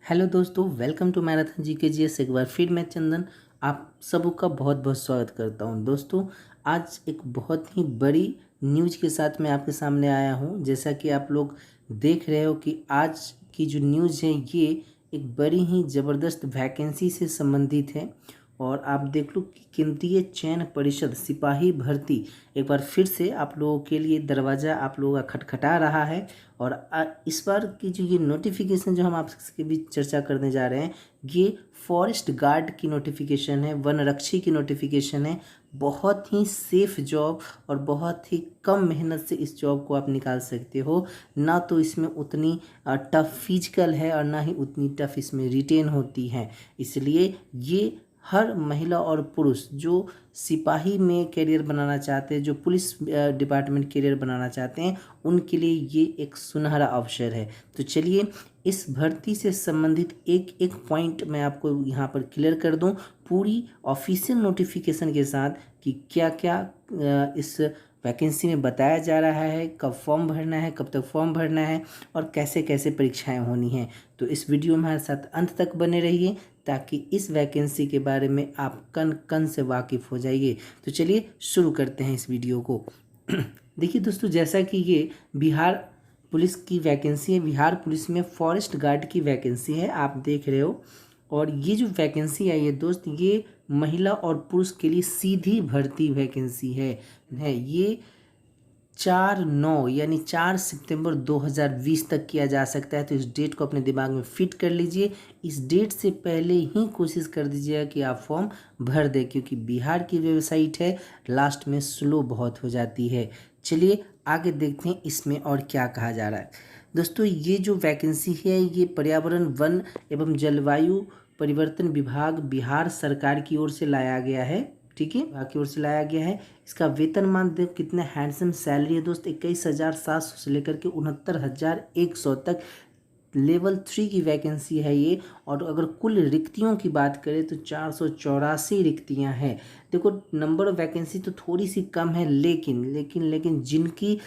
Hello दोस्तों, welcome to marathon GKGS। एक बार फिर मैं चंदन आप सबों का बहुत बहुत स्वागत करता हूं। दोस्तों, आज एक बहुत ही बड़ी न्यूज़ के साथ मैं आपके सामने आया हूं। जैसा कि आप लोग देख रहे हो कि आज की जो न्यूज़ है ये एक बड़ी ही ज़बरदस्त वैकेंसी से संबंधित है। और आप देख लो कि केंद्रीय चयन परिषद सिपाही भर्ती एक बार फिर से आप लोगों के लिए दरवाज़ा आप लोगों का खटखटा रहा है। और इस बार की जो ये नोटिफिकेशन जो हम आपके बीच चर्चा करने जा रहे हैं, ये फॉरेस्ट गार्ड की नोटिफिकेशन है, वन रक्षी की नोटिफिकेशन है। बहुत ही सेफ जॉब और बहुत ही कम मेहनत से इस जॉब को आप निकाल सकते हो। ना तो इसमें उतनी टफ फिजिकल है और ना ही उतनी टफ इसमें रिटेन होती है। इसलिए ये हर महिला और पुरुष जो सिपाही में करियर बनाना चाहते हैं, जो पुलिस डिपार्टमेंट करियर बनाना चाहते हैं, उनके लिए ये एक सुनहरा अवसर है। तो चलिए इस भर्ती से संबंधित एक एक पॉइंट मैं आपको यहाँ पर क्लियर कर दूँ, पूरी ऑफिशियल नोटिफिकेशन के साथ कि क्या क्या इस वैकेंसी में बताया जा रहा है, कब फॉर्म भरना है, कब तक फॉर्म भरना है और कैसे कैसे परीक्षाएं होनी हैं। तो इस वीडियो में हमारे साथ अंत तक बने रहिए ताकि इस वैकेंसी के बारे में आप कन कन से वाकिफ़ हो जाइए। तो चलिए शुरू करते हैं इस वीडियो को। देखिए दोस्तों, जैसा कि ये बिहार पुलिस की वैकेंसी है, बिहार पुलिस में फॉरेस्ट गार्ड की वैकेंसी है, आप देख रहे हो। और ये जो वैकेंसी आई है दोस्त, ये महिला और पुरुष के लिए सीधी भर्ती वैकेंसी है। ये 4/9 यानी 4 सितंबर 2020 तक किया जा सकता है। तो इस डेट को अपने दिमाग में फिट कर लीजिए। इस डेट से पहले ही कोशिश कर दीजिएगा कि आप फॉर्म भर दें, क्योंकि बिहार की वेबसाइट है, लास्ट में स्लो बहुत हो जाती है। चलिए आगे देखते हैं इसमें और क्या कहा जा रहा है। दोस्तों, ये जो वैकेंसी है ये पर्यावरण, वन एवं जलवायु परिवर्तन विभाग बिहार सरकार की ओर से लाया गया है। ठीक है, विभाग की ओर से लाया गया है। इसका वेतनमान देखो कितना हैंडसम सैलरी है दोस्त, 21,700 से लेकर के 69,100 तक। लेवल 3 की वैकेंसी है ये। और अगर कुल रिक्तियों की बात करें तो 484 रिक्तियां हैं। देखो, नंबर ऑफ वैकेंसी तो थोड़ी सी कम है, लेकिन जिनकी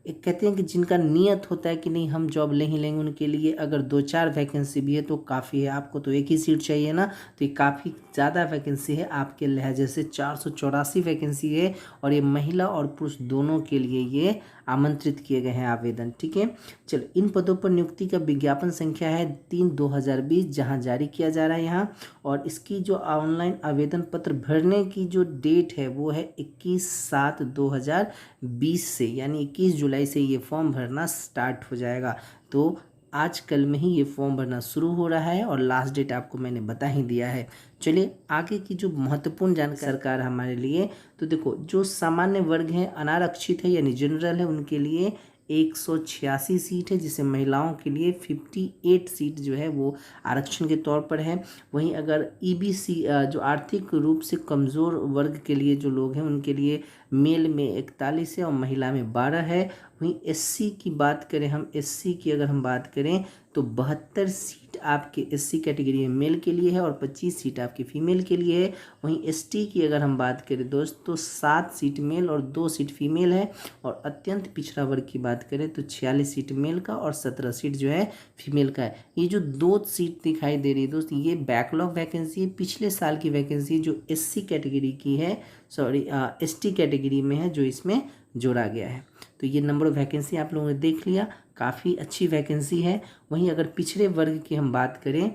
एक कहते हैं कि जिनका नियत होता है कि नहीं हम जॉब ले ही लेंगे, उनके लिए अगर 2-4 वैकेंसी भी है तो काफ़ी है। आपको तो एक ही सीट चाहिए ना, तो ये काफ़ी ज़्यादा वैकेंसी है आपके लहजे से। 484 वैकेंसी है और ये महिला और पुरुष दोनों के लिए ये आमंत्रित किए गए हैं आवेदन। ठीक है, चलो इन पदों पर नियुक्ति का विज्ञापन संख्या है 3/2020 जहां जारी किया जा रहा है यहाँ। और इसकी जो ऑनलाइन आवेदन पत्र भरने की जो डेट है वो है 21/7/2020 से, यानी 21 जुलाई से ये फॉर्म भरना स्टार्ट हो जाएगा। तो आज कल में ही ये फॉर्म भरना शुरू हो रहा है और लास्ट डेट आपको मैंने बता ही दिया है। चलिए आगे की जो महत्वपूर्ण जानकारी सरकार हमारे लिए, तो देखो जो सामान्य वर्ग है, अनारक्षित है यानी जनरल है, उनके लिए 186 सीट है, जिसे महिलाओं के लिए 58 सीट जो है वो आरक्षण के तौर पर है। वहीं अगर EBC जो आर्थिक रूप से कमज़ोर वर्ग के लिए जो लोग हैं, उनके लिए मेल में 41 है और महिला में 12 है। वहीं SC की बात करें, हम SC की अगर हम बात करें तो 72 सीट आपके SC कैटेगरी में मेल के लिए है और 25 सीट आपकी फीमेल के लिए है। वहीं ST की अगर हम बात करें दोस्त तो 7 सीट मेल और 2 सीट फीमेल है। और अत्यंत पिछड़ा वर्ग की बात करें तो 46 सीट मेल का और 17 सीट जो है फीमेल का है। ये जो 2 सीट दिखाई दे रही है दोस्त, ये बैकलॉग वैकेंसी है, पिछले साल की वैकेंसी जो SC कैटेगरी की है, सॉरी ST कैटेगरी में है, जो इसमें जोड़ा गया है। तो ये नंबर ऑफ वैकेंसी आप लोगों ने देख लिया, काफ़ी अच्छी वैकेंसी है। वहीं अगर पिछड़े वर्ग की हम बात करें,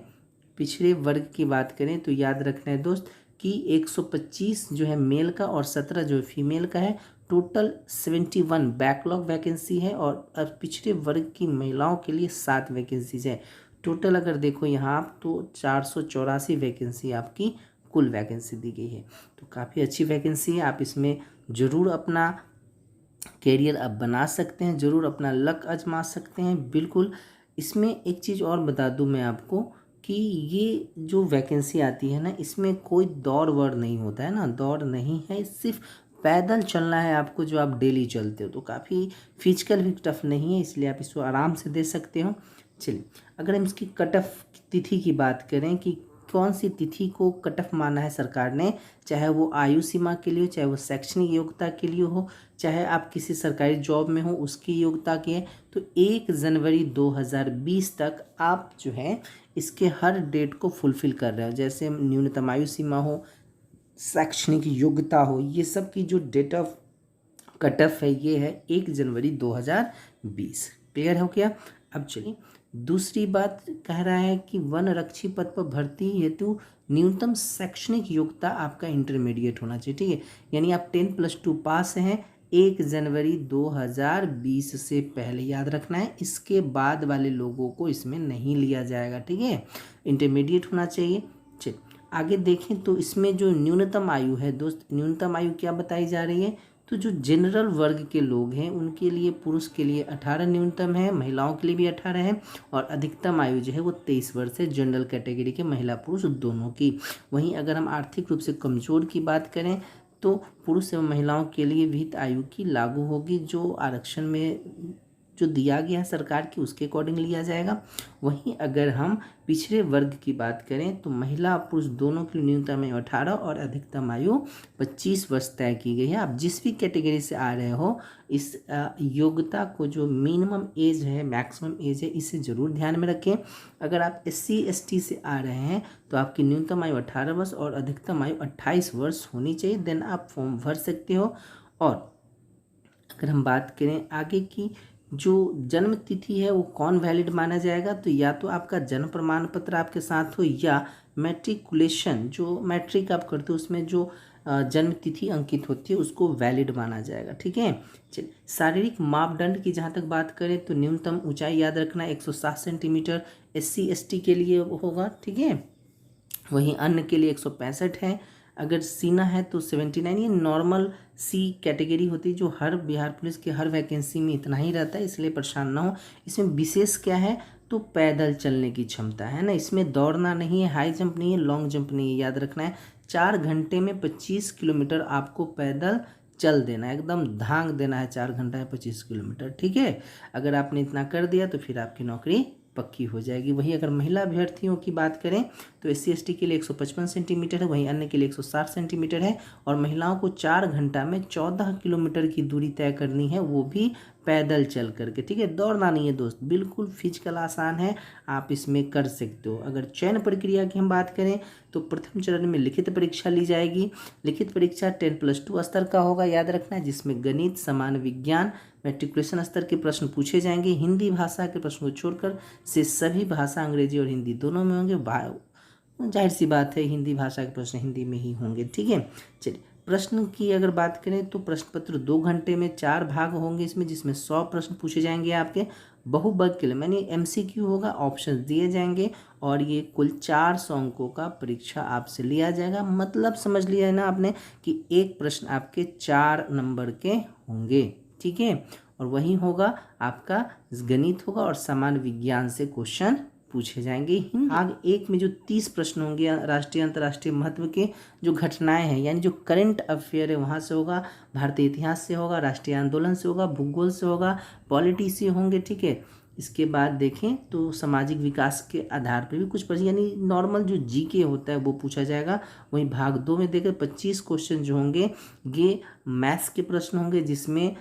पिछड़े वर्ग की बात करें तो याद रखना है दोस्त कि 125 जो है मेल का और 17 जो है फीमेल का है। टोटल 71 बैकलॉग वैकेंसी है। और अब पिछड़े वर्ग की महिलाओं के लिए 7 वैकेंसीज है। टोटल अगर देखो यहाँ आप तो 484 वैकेंसी आपकी कुल वैकेंसी दी गई है। तो काफ़ी अच्छी वैकेंसी है, आप इसमें ज़रूर अपना कैरियर आप बना सकते हैं, ज़रूर अपना लक आजमा सकते हैं। बिल्कुल, इसमें एक चीज़ और बता दूं मैं आपको कि ये जो वैकेंसी आती है ना, इसमें कोई दौड़ वौड़ नहीं होता है ना, दौड़ नहीं है, सिर्फ पैदल चलना है आपको, जो आप डेली चलते हो। तो काफ़ी फिजिकल भी टफ नहीं है, इसलिए आप इसको आराम से दे सकते हो। चलिए अगर हम इसकी कट ऑफ तिथि की बात करें कि कौन सी तिथि को कट ऑफ माना है सरकार ने, चाहे वो आयु सीमा के लिए हो, चाहे वो शैक्षणिक योग्यता के लिए हो, चाहे आप किसी सरकारी जॉब में हो उसकी योग्यता के, तो 1 जनवरी 2020 तक आप जो है इसके हर डेट को फुलफिल कर रहे हो। जैसे न्यूनतम आयु सीमा हो, शैक्षणिक योग्यता हो, ये सब की जो डेट ऑफ कट ऑफ है ये है 1 जनवरी 2020। क्लियर हो गया। अब चलिए दूसरी बात कह रहा है कि वन रक्षी पद पर भर्ती हेतु न्यूनतम शैक्षणिक योग्यता आपका इंटरमीडिएट होना चाहिए। ठीक है, यानी आप 10+2 पास हैं 1 जनवरी 2020 से पहले, याद रखना है। इसके बाद वाले लोगों को इसमें नहीं लिया जाएगा। ठीक है, इंटरमीडिएट होना चाहिए। चलिए आगे देखें तो इसमें जो न्यूनतम आयु है दोस्त, न्यूनतम आयु क्या बताई जा रही है, तो जो जनरल वर्ग के लोग हैं उनके लिए, पुरुष के लिए 18 न्यूनतम है, महिलाओं के लिए भी 18 है, और अधिकतम आयु जो है वो 23 वर्ष है जनरल कैटेगरी के महिला पुरुष दोनों की। वहीं अगर हम आर्थिक रूप से कमज़ोर की बात करें तो पुरुष एवं महिलाओं के लिए विहित आयु की लागू होगी, जो आरक्षण में जो दिया गया है सरकार की उसके अकॉर्डिंग लिया जाएगा। वहीं अगर हम पिछड़े वर्ग की बात करें तो महिला पुरुष दोनों के लिए न्यूनतम आयु 18 और अधिकतम आयु 25 वर्ष तय की गई है। आप जिस भी कैटेगरी से आ रहे हो इस योग्यता को, जो मिनिमम एज है, मैक्सिमम एज है, इसे ज़रूर ध्यान में रखें। अगर आप SC ST से आ रहे हैं तो आपकी न्यूनतम आयु 18 वर्ष और अधिकतम आयु 28 वर्ष होनी चाहिए, देन आप फॉर्म भर सकते हो। और अगर हम बात करें आगे की, जो जन्म तिथि है वो कौन वैलिड माना जाएगा, तो या तो आपका जन्म प्रमाण पत्र आपके साथ हो, या मैट्रिकुलेशन, जो मैट्रिक आप करते हो उसमें जो जन्म तिथि अंकित होती है उसको वैलिड माना जाएगा। ठीक है, चलिए शारीरिक मापदंड की जहाँ तक बात करें तो न्यूनतम ऊंचाई याद रखना 107 सेंटीमीटर SC ST के लिए होगा। ठीक है, वहीं अन्य के लिए 165 है। अगर सीना है तो 79। ये नॉर्मल C कैटेगरी होती है, जो हर बिहार पुलिस के हर वैकेंसी में इतना ही रहता है, इसलिए परेशान ना हो। इसमें विशेष क्या है, तो पैदल चलने की क्षमता है ना, इसमें दौड़ना नहीं है, हाई जंप नहीं है, लॉन्ग जंप नहीं है, याद रखना है। 4 घंटे में 25 किलोमीटर आपको पैदल चल देना है, एकदम धांग देना है 4 घंटा में 25 किलोमीटर। ठीक है, अगर आपने इतना कर दिया तो फिर आपकी नौकरी पक्की हो जाएगी। वहीं अगर महिला अभ्यर्थियों की बात करें तो SC ST के लिए 155 सेंटीमीटर है, वहीं अन्य के लिए 160 सेंटीमीटर है, और महिलाओं को 4 घंटा में 14 किलोमीटर की दूरी तय करनी है, वो भी पैदल चल करके। ठीक है, दौड़ना नहीं है दोस्त, बिल्कुल फिजिकल आसान है, आप इसमें कर सकते हो। अगर चयन प्रक्रिया की हम बात करें तो प्रथम चरण में लिखित परीक्षा ली जाएगी। लिखित परीक्षा 10+2 स्तर का होगा, याद रखना है, जिसमें गणित, सामान्य विज्ञान, मैट्रिकुलेशन स्तर के प्रश्न पूछे जाएंगे। हिंदी भाषा के प्रश्न को छोड़कर से सभी भाषा अंग्रेजी और हिंदी दोनों में होंगे। जाहिर सी बात है हिंदी भाषा के प्रश्न हिंदी में ही होंगे। ठीक है, चलिए प्रश्न की अगर बात करें तो प्रश्न पत्र 2 घंटे में 4 भाग होंगे इसमें, जिसमें 100 प्रश्न पूछे जाएंगे आपके बहुवर्ग के लिए, यानी MCQ होगा, ऑप्शन दिए जाएंगे, और ये कुल 400 अंकों का परीक्षा आपसे लिया जाएगा। मतलब समझ लिया है ना आपने कि एक प्रश्न आपके 4 नंबर के होंगे। ठीक है, और वही होगा आपका गणित होगा, और सामान्य विज्ञान से क्वेश्चन पूछे जाएंगे। भाग 1 में जो 30 प्रश्न होंगे राष्ट्रीय अंतर्राष्ट्रीय महत्व के जो घटनाएं हैं, यानी जो करंट अफेयर है वहाँ से होगा, भारतीय इतिहास से होगा, राष्ट्रीय आंदोलन से होगा, भूगोल से होगा, पॉलिटी से होंगे। ठीक है, इसके बाद देखें तो सामाजिक विकास के आधार पर भी कुछ प्रश्न, यानी नॉर्मल जो GK होता है वो पूछा जाएगा। वहीं भाग 2 में देखें 25 क्वेश्चन जो होंगे ये मैथ्स के प्रश्न होंगे, जिसमें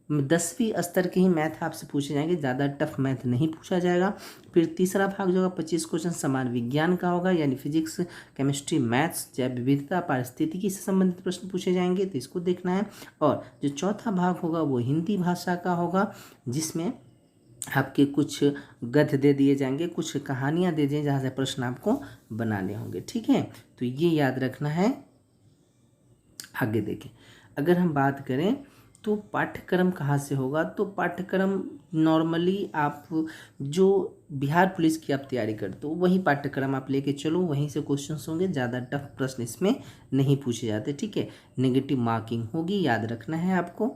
10वीं स्तर के ही मैथ आपसे पूछे जाएंगे, ज़्यादा टफ मैथ नहीं पूछा जाएगा। फिर तीसरा भाग जो होगा 25 क्वेश्चन सामान्य विज्ञान का होगा, यानी फिजिक्स, केमिस्ट्री, मैथ्स, जैव विविधता, पारिस्थितिकी से संबंधित प्रश्न पूछे जाएंगे, तो इसको देखना है। और जो चौथा भाग होगा वो हिंदी भाषा का होगा, जिसमें आपके कुछ गद्य दे दिए जाएंगे, कुछ कहानियाँ दे दिए जहाँ से प्रश्न आपको बनाने होंगे। ठीक है, तो ये याद रखना है। आगे देखें, अगर हम बात करें तो पाठ्यक्रम कहाँ से होगा, तो पाठ्यक्रम नॉर्मली आप जो बिहार पुलिस की आप तैयारी करते हो वही पाठ्यक्रम आप लेके चलो, वहीं से क्वेश्चंस होंगे, ज़्यादा टफ प्रश्न इसमें नहीं पूछे जाते। ठीक है, नेगेटिव मार्किंग होगी, याद रखना है आपको,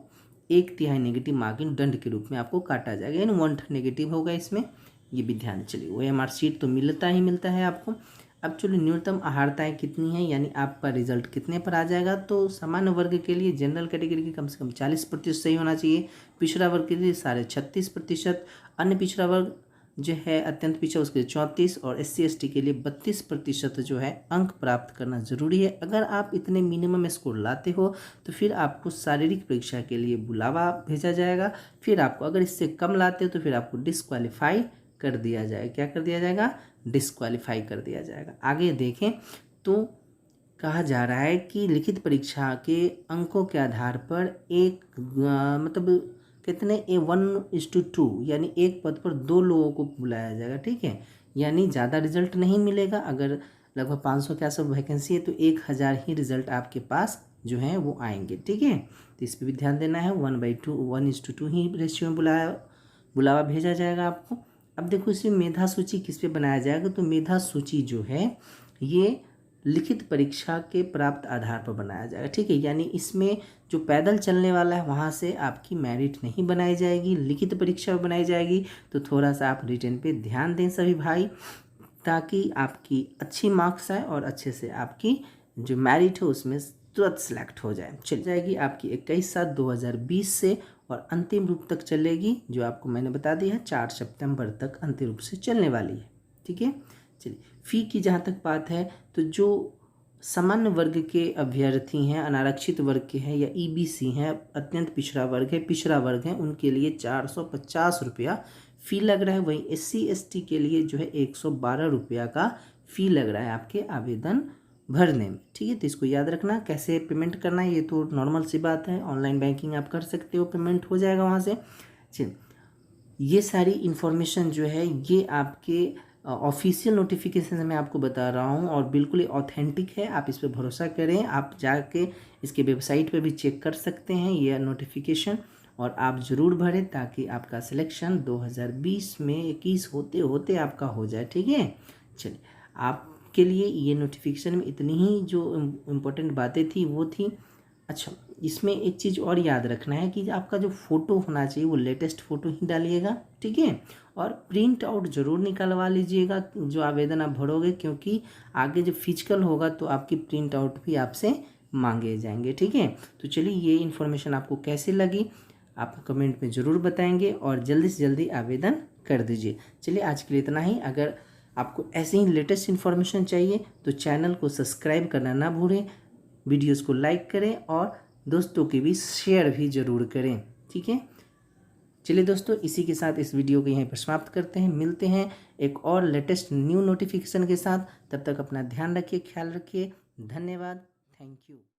1/3 नेगेटिव मार्किंग दंड के रूप में आपको काटा जाएगा, यानी 1/3 नेगेटिव होगा इसमें, ये भी ध्यान चलिए। OMR शीट तो मिलता ही मिलता है आपको। अब चलो न्यूनतम आहारताएँ कितनी है, यानी आपका रिजल्ट कितने पर आ जाएगा, तो सामान्य वर्ग के लिए जनरल कैटेगरी की कम से कम 40% सही होना चाहिए, पिछड़ा वर्ग के लिए 36.5%, अन्य पिछड़ा वर्ग जो है अत्यंत पिछड़ा उसके लिए 34 और SC/ST के लिए 32% जो है अंक प्राप्त करना ज़रूरी है। अगर आप इतने मिनिमम स्कोर लाते हो तो फिर आपको शारीरिक परीक्षा के लिए बुलावा भेजा जाएगा। फिर आपको अगर इससे कम लाते हो तो फिर आपको डिस्क्वालीफाई कर दिया जाएगा। क्या कर दिया जाएगा? डिस्क्वालीफाई कर दिया जाएगा। आगे देखें तो कहा जा रहा है कि लिखित परीक्षा के अंकों के आधार पर मतलब कितने 1:2 यानी एक पद पर 2 लोगों को बुलाया जाएगा। ठीक है, यानी ज़्यादा रिजल्ट नहीं मिलेगा। अगर लगभग 500 के आसपास वैकेंसी है तो 1000 ही रिजल्ट आपके पास जो है वो आएंगे। ठीक है, तो इस पर भी ध्यान देना है। 1:2 ही रेशियो में बुलावा भेजा जाएगा आपको। अब देखो इसमें मेधा सूची किस पे बनाया जाएगा, तो मेधा सूची जो है ये लिखित परीक्षा के प्राप्त आधार पर बनाया जाएगा। ठीक है, यानी इसमें जो पैदल चलने वाला है वहाँ से आपकी मेरिट नहीं बनाई जाएगी, लिखित परीक्षा बनाई जाएगी। तो थोड़ा सा आप रिटन पे ध्यान दें सभी भाई, ताकि आपकी अच्छी मार्क्स आए और अच्छे से आपकी जो मेरिट हो उसमें तुरंत सेलेक्ट हो जाए। चल जाएगी आपकी 21/7/2020 से और अंतिम रूप तक चलेगी, जो आपको मैंने बता दिया है 4 सितंबर तक अंतिम रूप से चलने वाली है। ठीक है, चलिए फ़ी की जहाँ तक बात है तो जो सामान्य वर्ग के अभ्यर्थी हैं, अनारक्षित वर्ग के हैं या EBC हैं, अत्यंत पिछड़ा वर्ग है, पिछड़ा वर्ग है, उनके लिए 450 रुपया फ़ी लग रहा है। वहीं SC/ST के लिए जो है 112 रुपया का फ़ी लग रहा है आपके आवेदन भरने में। ठीक है, तो इसको याद रखना। कैसे पेमेंट करना है ये तो नॉर्मल सी बात है, ऑनलाइन बैंकिंग आप कर सकते हो, पेमेंट हो जाएगा वहाँ से। चलिए ये सारी इन्फॉर्मेशन जो है ये आपके ऑफिशियल नोटिफिकेशन मैं आपको बता रहा हूँ और बिल्कुल ही ऑथेंटिक है, आप इस पर भरोसा करें। आप जाके इसके वेबसाइट पे भी चेक कर सकते हैं ये नोटिफिकेशन, और आप ज़रूर भरें ताकि आपका सिलेक्शन 2020 में 21 होते होते आपका हो जाए। ठीक है, चलिए आपके लिए ये नोटिफिकेशन में इतनी ही जो इम्पोर्टेंट बातें थी वो थी। अच्छा, इसमें एक चीज़ और याद रखना है कि आपका जो फ़ोटो होना चाहिए वो लेटेस्ट फ़ोटो ही डालिएगा। ठीक है, और प्रिंट आउट ज़रूर निकलवा लीजिएगा जो आवेदन आप भरोगे, क्योंकि आगे जब फिजिकल होगा तो आपकी प्रिंट आउट भी आपसे मांगे जाएंगे। ठीक है, तो चलिए ये इन्फॉर्मेशन आपको कैसी लगी आप कमेंट में ज़रूर बताएंगे और जल्दी से जल्दी आवेदन कर दीजिए। चलिए आज के लिए इतना ही। अगर आपको ऐसे ही लेटेस्ट इन्फॉर्मेशन चाहिए तो चैनल को सब्सक्राइब करना ना भूलें, वीडियोस को लाइक करें और दोस्तों के भी शेयर भी ज़रूर करें। ठीक है, चलिए दोस्तों इसी के साथ इस वीडियो को यहीं पर समाप्त करते हैं। मिलते हैं एक और लेटेस्ट न्यू नोटिफिकेशन के साथ। तब तक अपना ध्यान रखिए, ख्याल रखिए। धन्यवाद, थैंक यू।